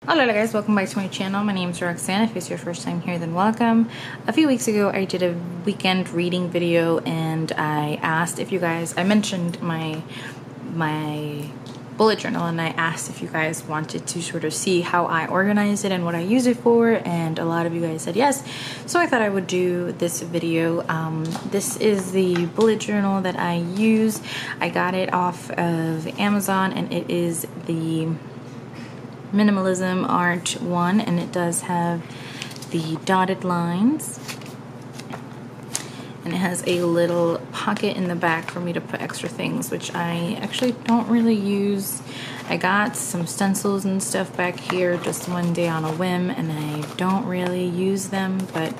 Hello guys, welcome back to my channel. My name is Roxanne. If it's your first time here, then welcome. A few weeks ago I did a weekend reading video and I asked if you guys, I mentioned my bullet journal and I asked if you guys wanted to sort of see how I organize it and what I use it for, and a lot of you guys said yes, so I thought I would do this video. This is the bullet journal that I use. I got it off of Amazon and it is the minimalism art one, and it does have the dotted lines and it has a little pocket in the back for me to put extra things, which I actually don't really use. I got some stencils and stuff back here just one day on a whim and I don't really use them, but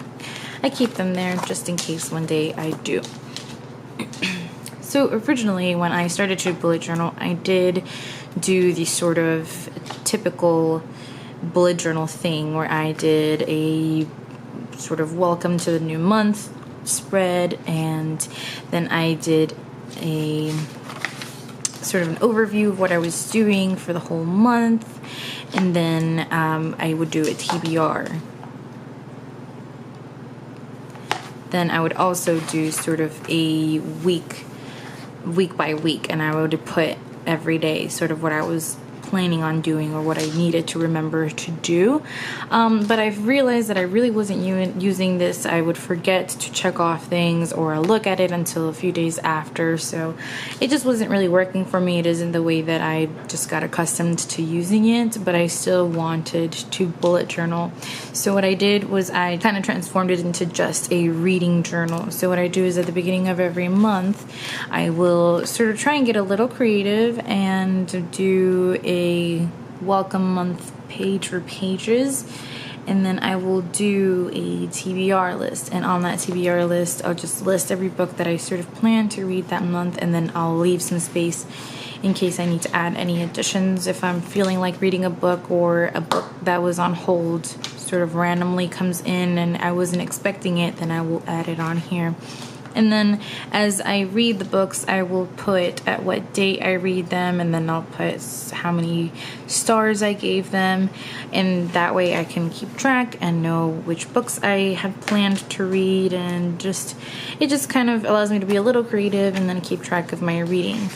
I keep them there just in case one day I do. So originally when I started to bullet journal, I did do the sort of typical bullet journal thing where I did a sort of welcome to the new month spread, and then I did a sort of an overview of what I was doing for the whole month, and then I would do a TBR. Then I would also do sort of a week by week, and I would put every day sort of what I was planning on doing or what I needed to remember to do. But I've realized that I really wasn't using this. I would forget to check off things or look at it until a few days after, so it just wasn't really working for me. It isn't the way that I just got accustomed to using it, but I still wanted to bullet journal. So what I did was I kind of transformed it into just a reading journal. So what I do is at the beginning of every month I will sort of try and get a little creative and do a welcome month page or pages, and then I will do a TBR list, and on that TBR list I'll just list every book that I sort of plan to read that month, and then I'll leave some space in case I need to add any additions. If I'm feeling like reading a book, or a book that was on hold sort of randomly comes in and I wasn't expecting it, then I will add it on here. And then as I read the books, I will put at what date I read them, and then I'll put how many stars I gave them, and that way I can keep track and know which books I had planned to read, and it just kind of allows me to be a little creative and then keep track of my reading.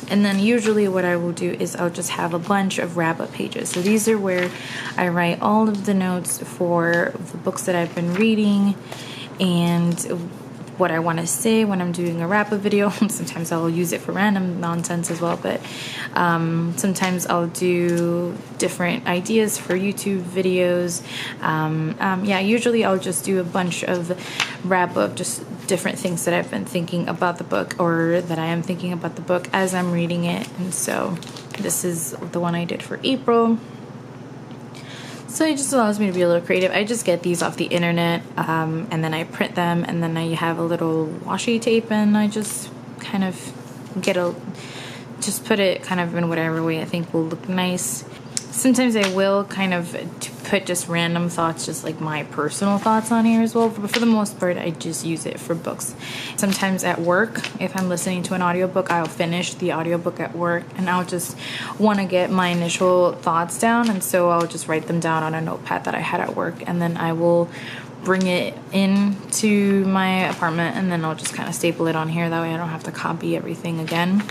And then usually what I will do is I'll just have a bunch of wrap-up pages. So these are where I write all of the notes for the books that I've been reading and what I want to say when I'm doing a wrap-up video. Sometimes I'll use it for random nonsense as well, but sometimes I'll do different ideas for YouTube videos. Yeah, usually I'll just do a bunch of wrap-up, just different things that I've been thinking about the book, or that I am thinking about the book as I'm reading it. And so this is the one I did for April. So it just allows me to be a little creative. I just get these off the internet, and then I print them, and then I have a little washi tape, and I just kind of just put it kind of in whatever way I think will look nice. Sometimes I will kind of put just random thoughts, just like my personal thoughts on here as well, but for the most part I just use it for books. Sometimes at work, if I'm listening to an audiobook, I'll finish the audiobook at work and I'll just want to get my initial thoughts down, and so I'll just write them down on a notepad that I had at work, and then I will bring it into my apartment, and then I'll just kind of staple it on here. That way I don't have to copy everything again.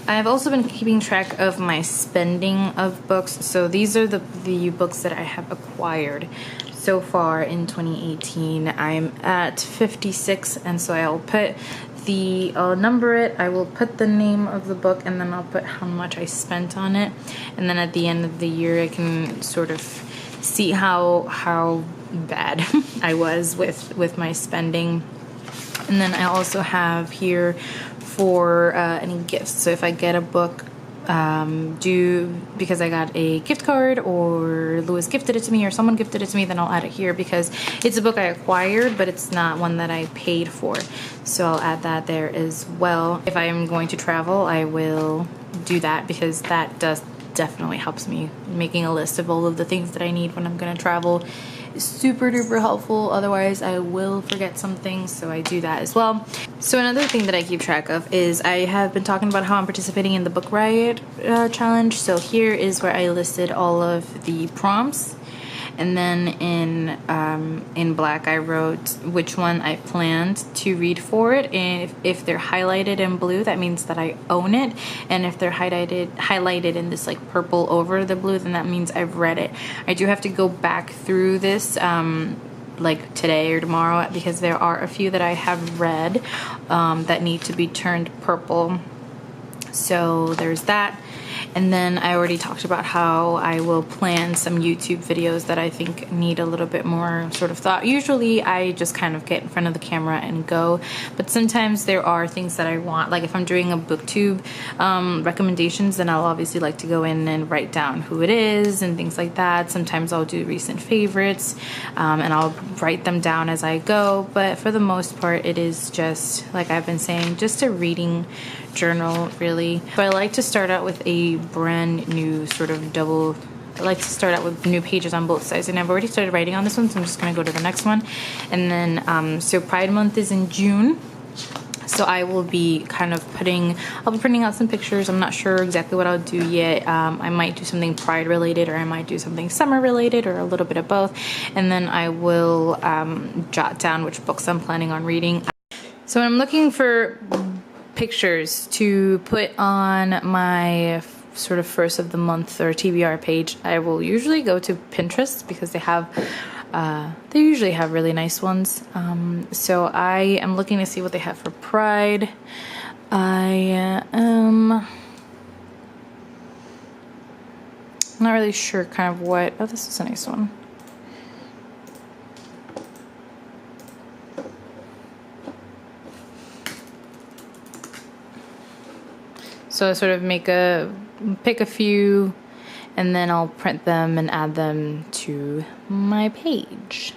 I've also been keeping track of my spending of books. So these are the books that I have acquired so far in 2018. I'm at 56, and so I'll put I'll number it, I will put the name of the book, and then I'll put how much I spent on it. And then at the end of the year I can sort of see how bad I was with my spending. And then I also have here for any gifts. So if I get a book because I got a gift card, or Lewis gifted it to me, or someone gifted it to me, then I'll add it here because it's a book I acquired, but it's not one that I paid for. So I'll add that there as well. If I am going to travel, I will do that because that definitely helps me. Making a list of all of the things that I need when I'm going to travel is super duper helpful. Otherwise I will forget some things, so I do that as well. So another thing that I keep track of is I have been talking about how I'm participating in the book riot challenge. So here is where I listed all of the prompts, and then in black I wrote which one I planned to read for it, and if they're highlighted in blue, that means that I own it, and if they're highlighted in this like purple over the blue, then that means I've read it. I do have to go back through this like today or tomorrow, because there are a few that I have read that need to be turned purple. So there's that. And then I already talked about how I will plan some YouTube videos that I think need a little bit more sort of thought. Usually I just kind of get in front of the camera and go, but sometimes there are things that I want, like if I'm doing a booktube recommendations, then I'll obviously like to go in and write down who it is and things like that. Sometimes I'll do recent favorites and I'll write them down as I go, but for the most part it is just, like I've been saying, just a reading journal really. But I like to start out with a brand new sort of double, I like to start out with new pages on both sides, and I've already started writing on this one, so I'm just gonna go to the next one. And then so Pride Month is in June, so I will be kind of I'll be printing out some pictures. I'm not sure exactly what I'll do yet. I might do something Pride related, or I might do something summer related, or a little bit of both. And then I will jot down which books I'm planning on reading. So I'm looking for pictures to put on my sort of first of the month or TBR page. I will usually go to Pinterest because they usually have really nice ones. So I am looking to see what they have for Pride. I am not really sure kind of what, oh, this is a nice one. So I sort of pick a few, and then I'll print them and add them to my page.